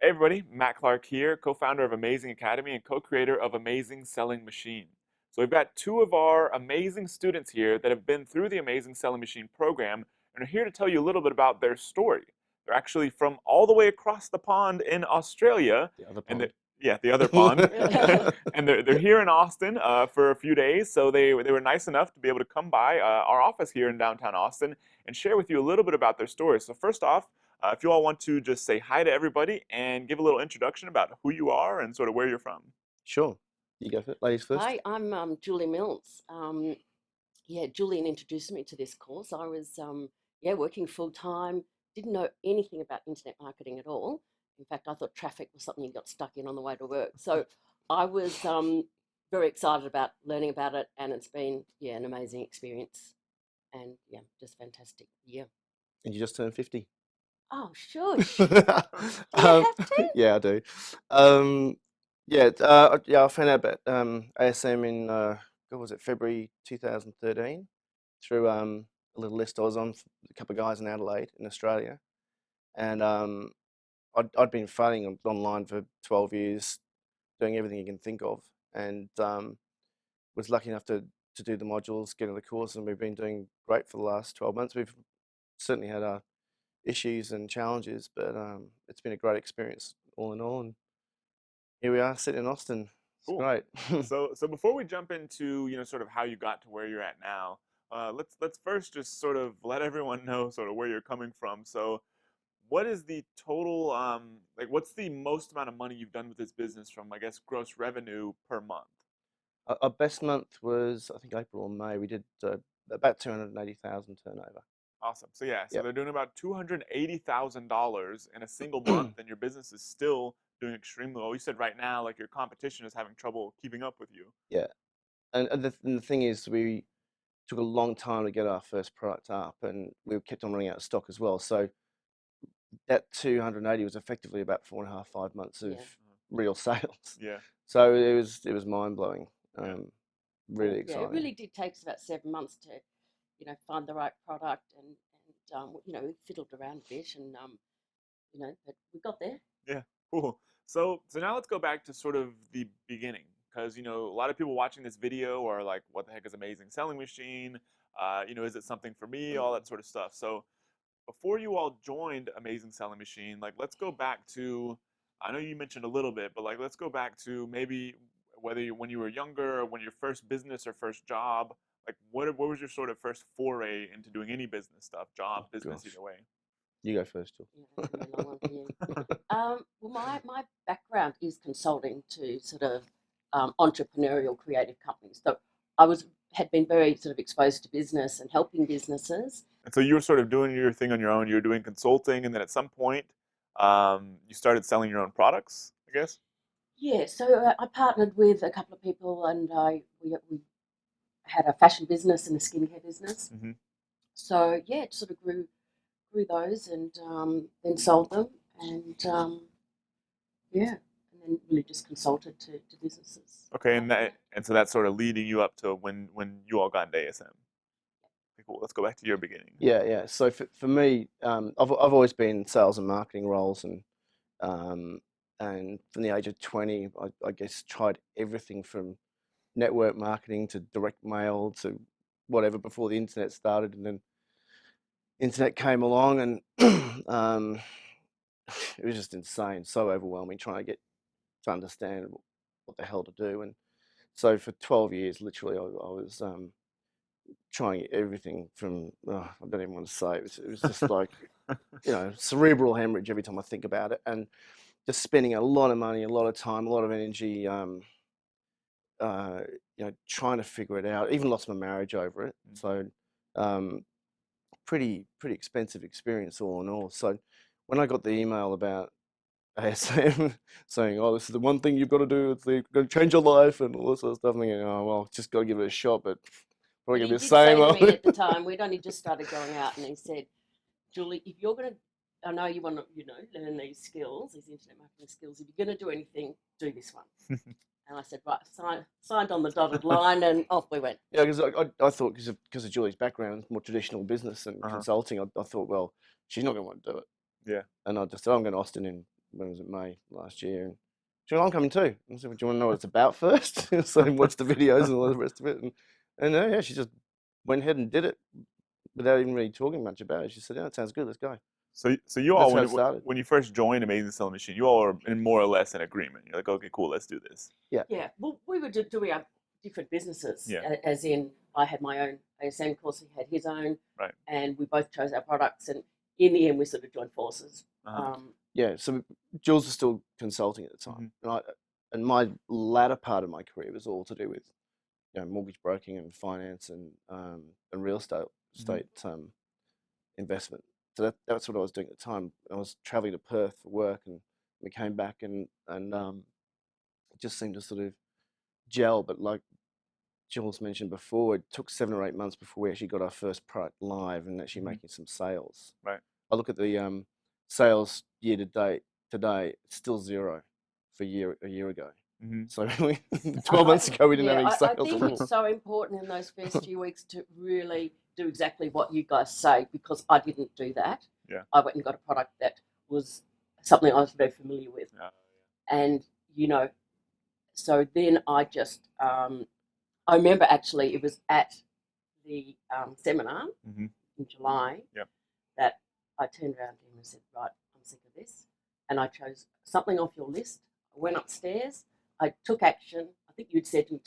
Hey everybody, Matt Clark here, co-founder of Amazing Academy and co-creator of Amazing Selling Machine. So we've got two of our amazing students here that have been through the Amazing Selling Machine program and are here to tell you a little bit about their story. They're actually from all the way across the pond in Australia, The other and pond. yeah, the other pond, and they're here in Austin for a few days. So they were nice enough to be able to come by our office here in downtown Austin and share with you a little bit about their story. So first off, if you all want to just say hi to everybody and give a little introduction about who you are and sort of where you're from. Sure. You go for it, ladies first. Hi, I'm Julie Mills. Yeah, Julian introduced me to this course. I was working full time, didn't know anything about internet marketing at all. In fact, I thought traffic was something you got stuck in on the way to work. So I was very excited about learning about it, and it's been an amazing experience, and just fantastic. Yeah. And you just turned 50. Oh, shush. Do you um, have to? yeah, I do. I found out about ASM in what was it, February 2013 through a little list I was on for a couple of guys in Adelaide in Australia, and I'd been phoning online for 12 years, doing everything you can think of, and was lucky enough to do the modules, get in the course, and we've been doing great for the last 12 months. We've certainly had our issues and challenges, but it's been a great experience all in all. And here we are sitting in Austin. It's Cool. great. So before we jump into sort of how you got to where you're at now, let's first just sort of let everyone know sort of where you're coming from. So what is the total like what's the most amount of money you've done with this business from I guess gross revenue per month? Our best month was, I think, April or May. We did about 280,000 turnover. Awesome. So yeah, so Yep. they're doing about $280,000 in a single month, and your business is still doing extremely well. You said right now, like your competition is having trouble keeping up with you. Yeah. And the thing is, we took a long time to get our first product up, and we kept on running out of stock as well. So that 280 was effectively about 4.5, 5 months of Yeah. real sales. Yeah, So it was mind blowing. yeah. Really Cool. Yeah, it exciting. really did take us about 7 months to, find the right product and we fiddled around a bit and but we got there. Yeah, cool. So now let's go back to sort of the beginning, because a lot of people watching this video are like, "What the heck is Amazing Selling Machine? Is it something for me? All that sort of stuff." So before you all joined Amazing Selling Machine, like let's go back to, I know you mentioned a little bit, but like let's go back to maybe whether when you were younger or when your first business or first job, like what was your sort of first foray into doing any business stuff, job, Oh business, gosh, either way? you go first, Jill. Yeah, that's gonna be a long one for you. Well, my background is consulting to sort of entrepreneurial creative companies. So I had been very sort of exposed to business and helping businesses. And so you were sort of doing your thing on your own. You were doing consulting, and then at some point, you started selling your own products, I guess. Yeah, so I partnered with a couple of people, and we had a fashion business and a skincare business. Hmm. So yeah, it sort of grew those and then sold them and yeah, and then really just consulted to businesses Okay, and after that that. and so that's sort of leading you up to when you all got into ASM. Okay, cool. Let's go back to your beginning. Yeah, yeah. So for me, I've always been in sales and marketing roles, um, and from the age of 20, I guess tried everything from network marketing to direct mail to whatever before the internet started, and then internet came along, and it was just insane, so overwhelming trying to get to understand what the hell to do. And so for 12 years, literally, I was trying everything from I don't even want to say it was just like cerebral hemorrhage every time I think about it, and just spending a lot of money, a lot of time, a lot of energy, uh, trying to figure it out. Even lost my marriage over it. So um, pretty expensive experience all in all. So when I got the email about ASM saying, "Oh, this is the one thing you've got to do. It's going to change your life," and all this sort of stuff, I'm thinking, "Oh, well, just got to give it a shot," but probably But gonna he be the did same. say to me at the time, we'd only just started going out, and he said, Julie, if you're going to, I know you want to, learn these skills, these internet marketing skills. If you're going to do anything, do this one. And I said, right, signed on the dotted line, and off we went. Yeah, because I thought because of Julie's background, more traditional business and Uh-huh. consulting, I thought, well, she's not going to want to do it. Yeah. And I just said, I'm going to Austin in when was it, May last year. And she went, I'm coming too. I said, well, do you want to know what it's about first? So watch the videos and all the rest of it. And yeah, she just went ahead and did it without even really talking much about it. She said, yeah, that sounds good, let's go. So you That's all, how it started. when you first joined Amazing Selling Machine, you all are in more or less an agreement. You're like, okay, cool, let's do this. Yeah. Yeah, well, we were doing our different businesses, Yeah. as in I had my own ASM course, he had his own, Right. and we both chose our products, and in the end we sort of joined forces. Yeah, so Jules was still consulting at the time, and my latter part of my career was all to do with, mortgage broking and finance and real estate investment. So that's what I was doing at the time. I was traveling to Perth for work, and we came back, and it just seemed to sort of gel. But like Jules mentioned before, it took 7 or 8 months before we actually got our first product live and actually making some sales. Right. I look at the sales year to date today, it's still 0 for a year ago. So 12 months ago, we didn't have any sales. I think it's so important in those first few weeks to really do exactly what you guys say, because I didn't do that. Yeah. I went and got a product that was something I was very familiar with. And, so then I just, I remember actually it was at the seminar in July that I turned around to him and said, right, I'm sick of this. And I chose something off your list. I went upstairs. I took action. I think you'd said to me,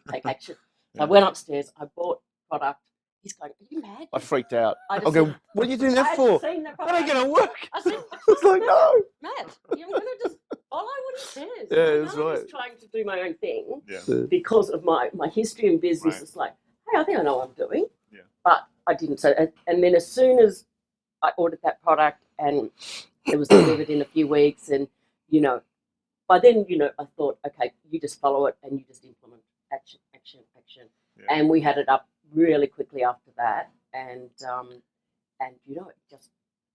take action. So I went upstairs. I bought product. He's going, are you mad? I freaked out. I go, said, what are you doing that for? Seen the That ain't going to work. I said, I was like, no. Matt, you're going to just follow what he says. Yeah, that's I right. was trying to do my own thing Yeah. because of my history in business. Right. It's like, hey, I think I know what I'm doing. Yeah. But I didn't. So, and then as soon as I ordered that product and it was delivered in a few weeks, and, by then, I thought, okay, you just follow it and you just implement action. Yeah. And we had it up really quickly after that, and it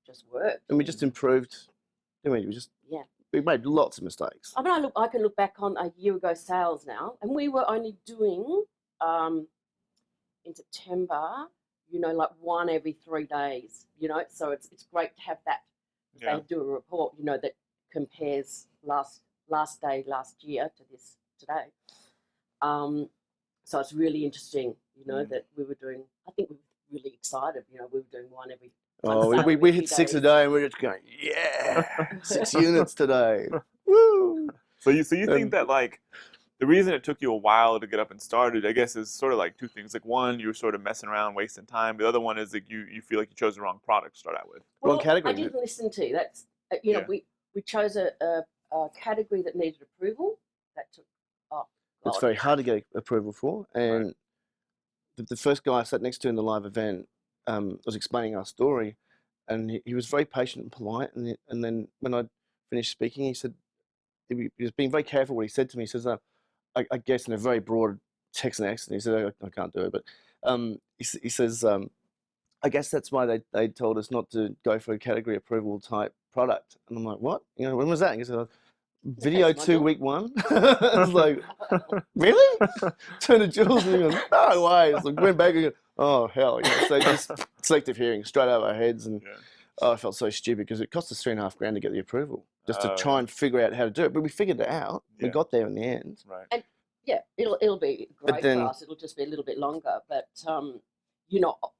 just worked. And we just improved. We made lots of mistakes. I mean, I can look back on a year ago sales now, and we were only doing in September, like 1 every 3 days. So it's great to have that. Yeah. They do a report, that compares last day last year to this today. So it's really interesting, that we were doing. I think we were really excited. We were doing 1 every. We hit 6 a day, and we're just going, yeah, 6 units today. Woo! So you think that, like, the reason it took you a while to get up and started, I guess, is sort of like 2 things. Like, one, you were sort of messing around, wasting time. The other one is that you feel like you chose the wrong product to start out with. Well, Wrong category. I didn't listen to you. That's we chose a category that needed approval. That took It's very hard to get approval for, and the first guy I sat next to in the live event was explaining our story, and he was very patient and polite. And then when I finished speaking, he said he was being very careful what he said to me. He says, I guess in a very broad Texan accent, he said, I can't do it, but he says, I guess that's why they told us not to go for a category approval type product. And I'm like, what? When was that? And he said, video 2, week 1. I was like, really? Turned to Jules and he goes, no way. It's like, went back and go, oh, hell. So just selective hearing straight out of our heads. And I felt so stupid because it cost us $3,500 to get the approval just to try and figure out how to do it. But we figured it out. We got there in the end. Right. And it'll be great for us. It'll just be a little bit longer. But,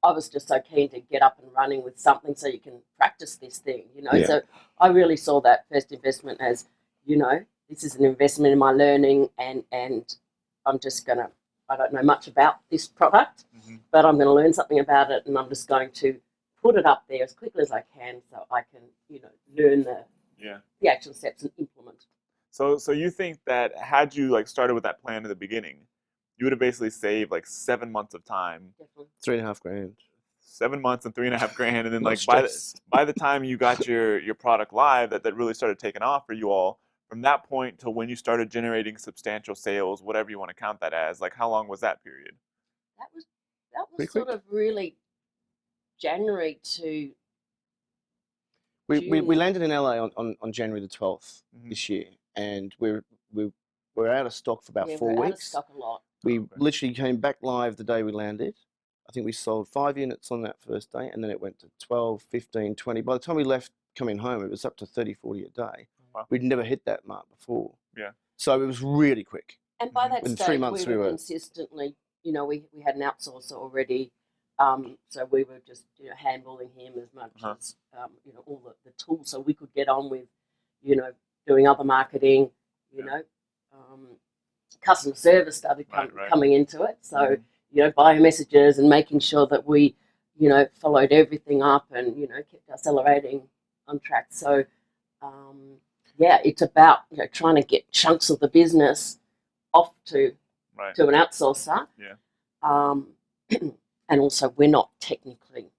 I was just so keen to get up and running with something so you can practice this thing, So I really saw that first investment as, this is an investment in my learning, and I'm just going to, I don't know much about this product, but I'm going to learn something about it, and I'm just going to put it up there as quickly as I can so I can, learn the action steps and implement. So you think that had you started with that plan in the beginning, you would have basically saved 7 months of time. Definitely. $3,500. 7 months and $3,500, and then by the time you got your product live, that really started taking off for you all. From that point to when you started generating substantial sales, whatever you want to count that as, how long was that period? That was sort of really January to. We landed in LA on January the 12th this year, and we're out of stock for about 4 weeks. Out of stock a lot. We literally came back live the day we landed. I think we sold 5 units on that first day, and then it went to 12, 15, 20. By the time we left coming home, it was up to 30, 40 a day. Wow. We'd never hit that mark before. Yeah. So it was really quick. And by that In 3 stage, months we we were were consistently, we had an outsourcer already. So we were just, handballing him as much as, all the tools so we could get on with, doing other marketing, customer service started coming into it. So, bio messages and making sure that we, followed everything up and, kept accelerating on track. So, it's about, trying to get chunks of the business off to an outsourcer. Yeah. And also, we're not technically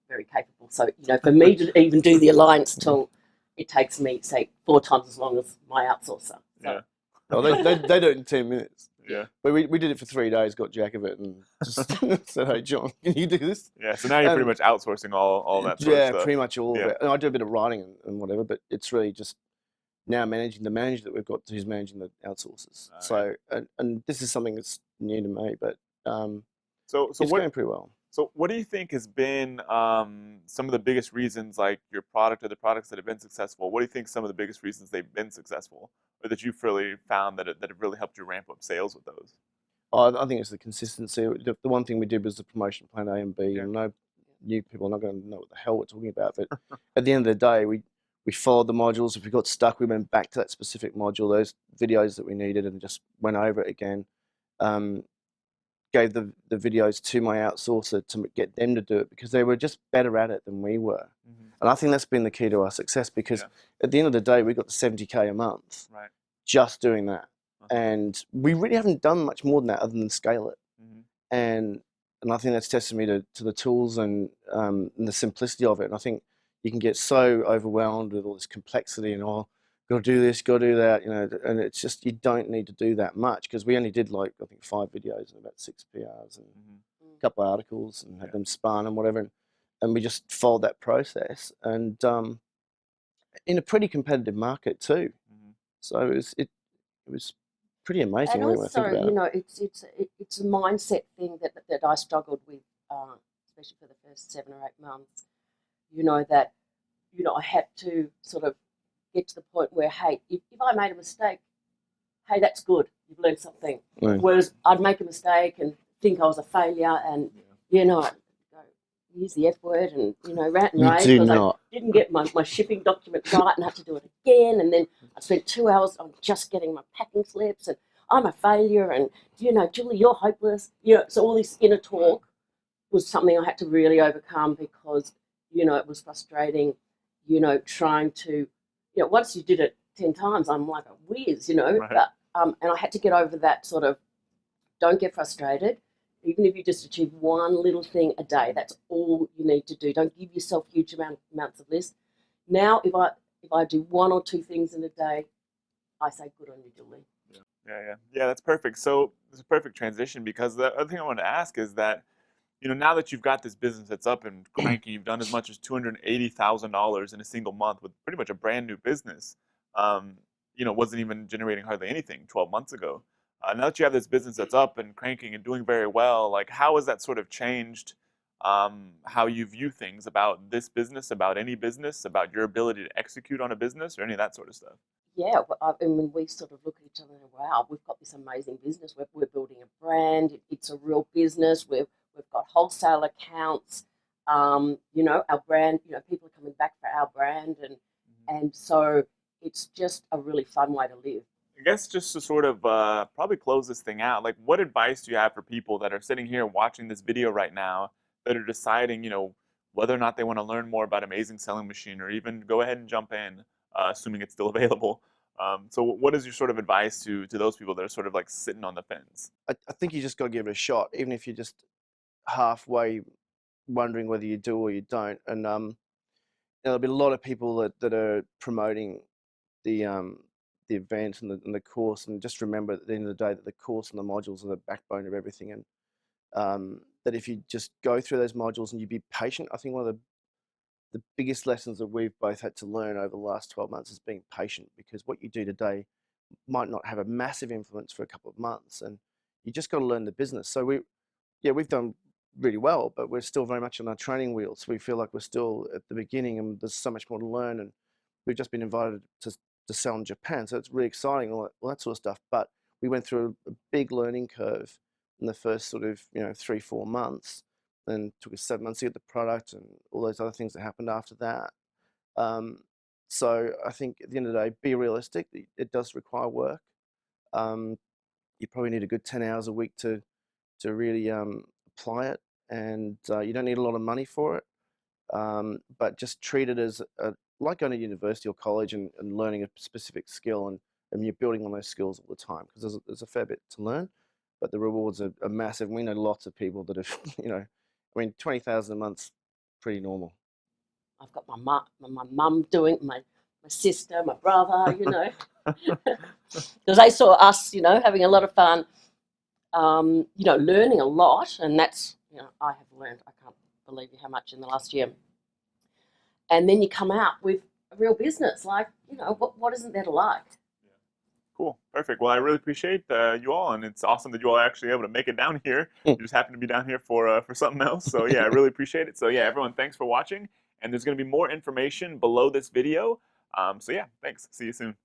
very capable. So, for me to even do the alliance tool, it takes me, say, 4 times as long as my outsourcer. So. Yeah. Oh, they do it in 10 minutes. Yeah. But we did it for 3 days, got jack of it, and just said, "Hey, John, can you do this?" Yeah. So now you're pretty much outsourcing all that sort of stuff. Yeah, pretty much all of it. And I do a bit of writing and whatever, but it's really just now managing the manager that we've got who's managing the outsourcers. So, and this is something that's new to me, but so it's going pretty well. So what do you think has been some of the biggest reasons, like your product or the products that have been successful? What do you think some of the biggest reasons they've been successful, or that you've really found that have really helped you ramp up sales with those? I think it's the consistency. The one thing we did was the promotion plan A and B. Yeah. And no, you people are not going to know what the hell we're talking about. But at the end of the day, we followed the modules. If we got stuck, we went back to that specific module, those videos that we needed, and just went over it again. Gave the videos to my outsourcer to get them to do it because they were just better at it than we were. And I think that's been the key to our success because at the end of the day, we got to 70K a month just doing that. And we really haven't done much more than that other than scale it. And I think that's testimony to the tools and the simplicity of it. And I think you can get so overwhelmed with all this complexity and got to do this, got to do that, and it's just, you don't need to do that much because we only did I think 5 videos and about 6 PRs and a couple of articles and had them spun and whatever. And we just followed that process and in a pretty competitive market too. So it was pretty amazing. And really, also, when I think about it. it's a mindset thing that I struggled with, especially for the first 7 or 8 months. That I had to sort of get to the point where, hey, if I made a mistake, hey, that's good. You've learned something. Whereas I'd make a mistake and think I was a failure and, I'd go, use the F word and, rant and rave because I didn't get my shipping document right and had to do it again. And then I spent 2 hours on just getting my packing slips and I'm a failure and, Julie, you're hopeless. So all this inner talk was something I had to really overcome because, it was frustrating, trying to, once you did it 10 times, I'm like a whiz, but, and I had to get over that sort of, don't get frustrated. Even if you just achieve one little thing a day, that's all you need to do. Don't give yourself huge amounts of list. Now, if I do 1 or 2 things in a day, I say, good on you, Julie. Yeah, that's perfect. So it's a perfect transition because the other thing I wanted to ask is that, now that you've got this business that's up and cranking, you've done as much as $280,000 in a single month with pretty much a brand new business. Wasn't even generating hardly anything 12 months ago. Now that you have this business that's up and cranking and doing very well, like how has that sort of changed how you view things about this business, about any business, about your ability to execute on a business or any of that sort of stuff? Yeah, I mean, we sort of look at each other and wow, we've got this amazing business. We're building a brand. It's a real business. We've got wholesale accounts. Our brand. People are coming back for our brand, and so it's just a really fun way to live. I guess just to sort of probably close this thing out, like what advice do you have for people that are sitting here watching this video right now that are deciding, whether or not they want to learn more about Amazing Selling Machine or even go ahead and jump in, assuming it's still available? So what is your sort of advice to those people that are sort of like sitting on the fence? I think you just got to give it a shot, even if you're just halfway wondering whether you do or you don't. And there'll be a lot of people that are promoting the event and the course, and just remember at the end of the day that the course and the modules are the backbone of everything, and that if you just go through those modules and you be patient. I think one of the biggest lessons that we've both had to learn over the last 12 months is being patient, because what you do today might not have a massive influence for a couple of months, and you just got to learn the business. So we've done really well, but we're still very much on our training wheels. We feel like we're still at the beginning, and there's so much more to learn. And we've just been invited to sell in Japan, so it's really exciting, all that sort of stuff. But we went through a big learning curve in the first sort of 3-4 months. Then took us 7 months to get the product and all those other things that happened after that. So I think at the end of the day, be realistic. It does require work. You probably need a good 10 hours a week to really apply it, and you don't need a lot of money for it. But just treat it as like going to university or college and learning a specific skill, and you're building on those skills all the time, because there's a fair bit to learn, but the rewards are massive. We know lots of people that have, I mean, 20,000 a month's pretty normal. I've got my mum doing my sister, my brother, because they saw us, having a lot of fun, learning a lot, and that's, I have learned, I can't believe how much in the last year. And then you come out with a real business, like, what isn't there to like? Cool. Perfect. Well, I really appreciate you all, and it's awesome that you all are actually able to make it down here. You just happen to be down here for something else. So yeah, I really appreciate it. So yeah, everyone, thanks for watching. And there's going to be more information below this video. So yeah, thanks. See you soon.